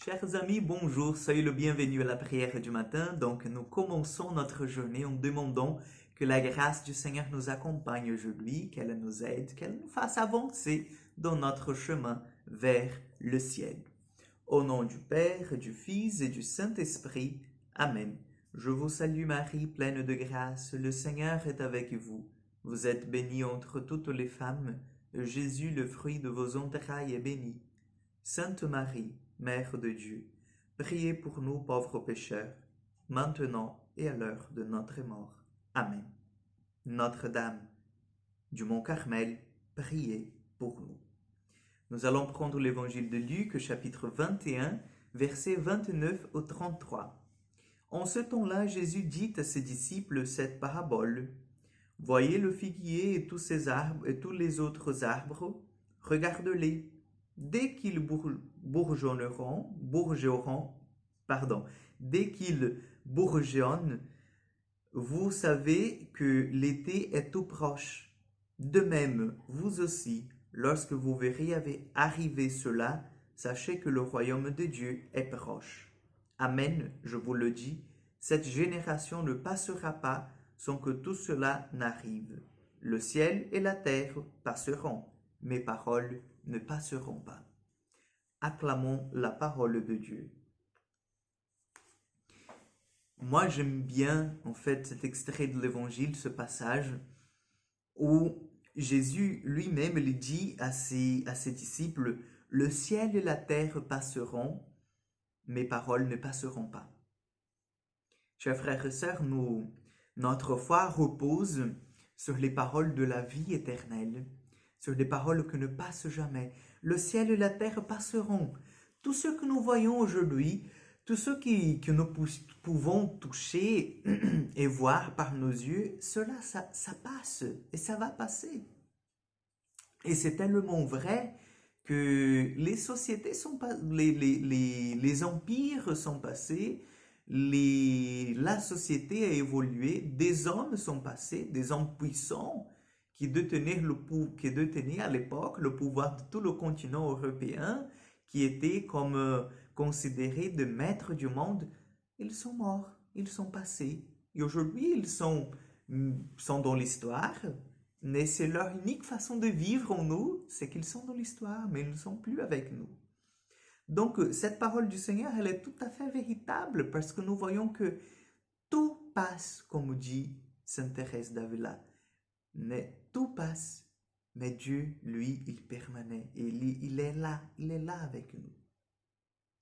Chers amis, bonjour, soyez le bienvenu à la prière du matin. Donc, nous commençons notre journée en demandant que la grâce du Seigneur nous accompagne aujourd'hui, qu'elle nous aide, qu'elle nous fasse avancer dans notre chemin vers le ciel. Au nom du Père, du Fils et du Saint-Esprit. Amen. Je vous salue Marie, pleine de grâce, le Seigneur est avec vous. Vous êtes bénie entre toutes les femmes, et Jésus, le fruit de vos entrailles, est béni. Sainte Marie, Mère de Dieu, priez pour nous pauvres pécheurs, maintenant et à l'heure de notre mort. Amen. Notre-Dame du Mont Carmel, priez pour nous. Nous allons prendre l'évangile de Luc, chapitre 21, versets 29 au 33. En ce temps-là, Jésus dit à ses disciples cette parabole. Voyez le figuier et tous ses arbres et tous les autres arbres, regardez-les. Dès qu'ils bourgeonnent, vous savez que l'été est tout proche. De même, vous aussi, lorsque vous verrez arriver cela, sachez que le royaume de Dieu est proche. Amen, je vous le dis, cette génération ne passera pas sans que tout cela n'arrive. Le ciel et la terre passeront, mes paroles ne passeront pas. Acclamons la parole de Dieu. Moi, j'aime bien, en fait, cet extrait de l'Évangile, ce passage, où Jésus lui-même le dit à ses disciples, « Le ciel et la terre passeront, mes paroles ne passeront pas. » Chers frères et sœurs, notre foi repose sur les paroles de la vie éternelle, sur des paroles qui ne passent jamais. Le ciel et la terre passeront. Tout ce que nous voyons aujourd'hui, tout ce que nous pouvons toucher et voir par nos yeux, cela, ça passe et ça va passer. Et c'est tellement vrai que les sociétés sont pas, les empires sont passés, la société a évolué, des hommes sont passés, des hommes puissants qui détenaient à l'époque le pouvoir de tout le continent européen, qui étaient comme considérés de maîtres du monde, ils sont morts, ils sont passés. Et aujourd'hui, ils sont dans l'histoire, mais c'est leur unique façon de vivre en nous, c'est qu'ils sont dans l'histoire, mais ils ne sont plus avec nous. Donc, cette parole du Seigneur, elle est tout à fait véritable parce que nous voyons que tout passe, comme dit Sainte Thérèse d'Avila. Mais tout passe, mais Dieu, lui, il permanent. Et il est là avec nous.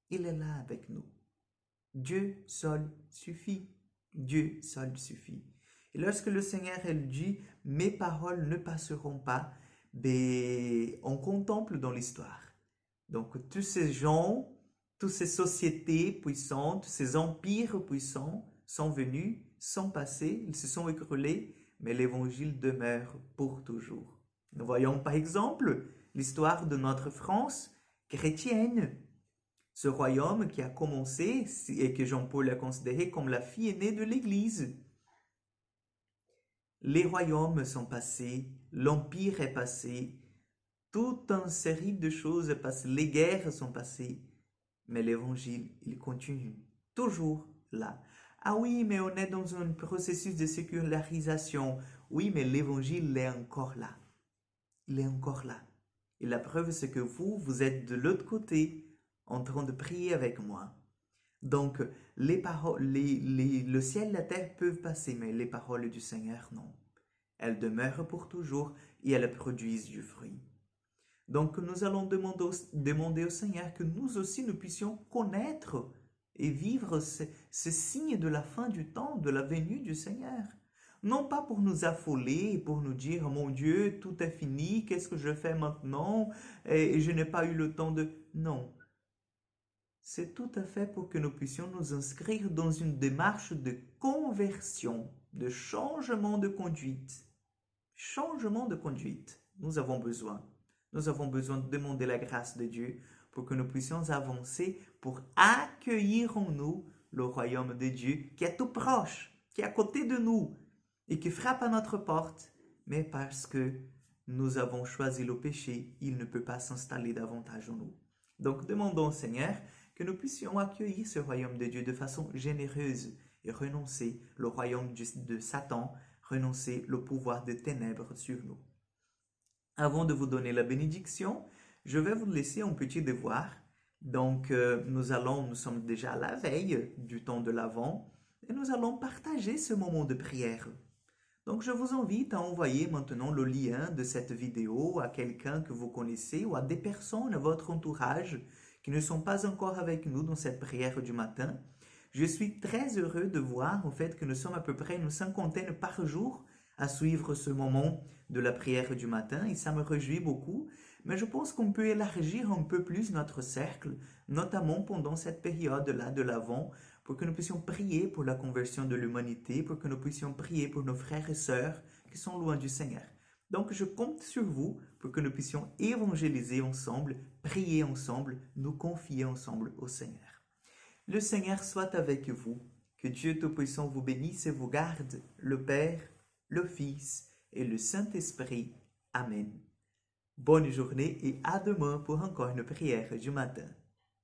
Il est là avec nous. Dieu seul suffit. Dieu seul suffit. Et lorsque le Seigneur, elle dit, mes paroles ne passeront pas, ben, on contemple dans l'histoire. Donc, tous ces gens, toutes ces sociétés puissantes, ces empires puissants sont venus, sont passés, ils se sont écroulés, mais l'évangile demeure pour toujours. Nous voyons par exemple l'histoire de notre France chrétienne, ce royaume qui a commencé et que Jean-Paul a considéré comme la fille aînée de l'Église. Les royaumes sont passés, l'empire est passé, toute une série de choses est passée, les guerres sont passées, mais l'évangile, il continue, toujours là. Ah oui, mais on est dans un processus de sécularisation. Oui, mais l'évangile est encore là. Il est encore là. Et la preuve, c'est que vous êtes de l'autre côté, en train de prier avec moi. Donc, les paroles, le ciel et la terre peuvent passer, mais les paroles du Seigneur, non. Elles demeurent pour toujours et elles produisent du fruit. Donc, nous allons demander au Seigneur que nous aussi, nous puissions connaître et vivre ce signe de la fin du temps, de la venue du Seigneur. Non pas pour nous affoler, pour nous dire, mon Dieu, tout est fini, qu'est-ce que je fais maintenant? Et je n'ai pas eu le temps de... Non. C'est tout à fait pour que nous puissions nous inscrire dans une démarche de conversion, de changement de conduite. Changement de conduite. Nous avons besoin. Nous avons besoin de demander la grâce de Dieu pour que nous puissions avancer, pour accueillir en nous le royaume de Dieu qui est tout proche, qui est à côté de nous et qui frappe à notre porte. Mais parce que nous avons choisi le péché, il ne peut pas s'installer davantage en nous. Donc demandons au Seigneur que nous puissions accueillir ce royaume de Dieu de façon généreuse et renoncer le royaume de Satan, renoncer le pouvoir des ténèbres sur nous. Avant de vous donner la bénédiction, je vais vous laisser un petit devoir. Donc, nous sommes déjà à la veille du temps de l'Avent et nous allons partager ce moment de prière. Donc, je vous invite à envoyer maintenant le lien de cette vidéo à quelqu'un que vous connaissez ou à des personnes à votre entourage qui ne sont pas encore avec nous dans cette prière du matin. Je suis très heureux de voir en fait que nous sommes à peu près une cinquantaine par jour à suivre ce moment de la prière du matin et ça me réjouit beaucoup. Mais je pense qu'on peut élargir un peu plus notre cercle, notamment pendant cette période-là de l'Avent, pour que nous puissions prier pour la conversion de l'humanité, pour que nous puissions prier pour nos frères et sœurs qui sont loin du Seigneur. Donc je compte sur vous pour que nous puissions évangéliser ensemble, prier ensemble, nous confier ensemble au Seigneur. Le Seigneur soit avec vous, que Dieu Tout-Puissant vous bénisse et vous garde, le Père, le Fils et le Saint-Esprit. Amen. Bonne journée et à demain pour encore une prière du matin.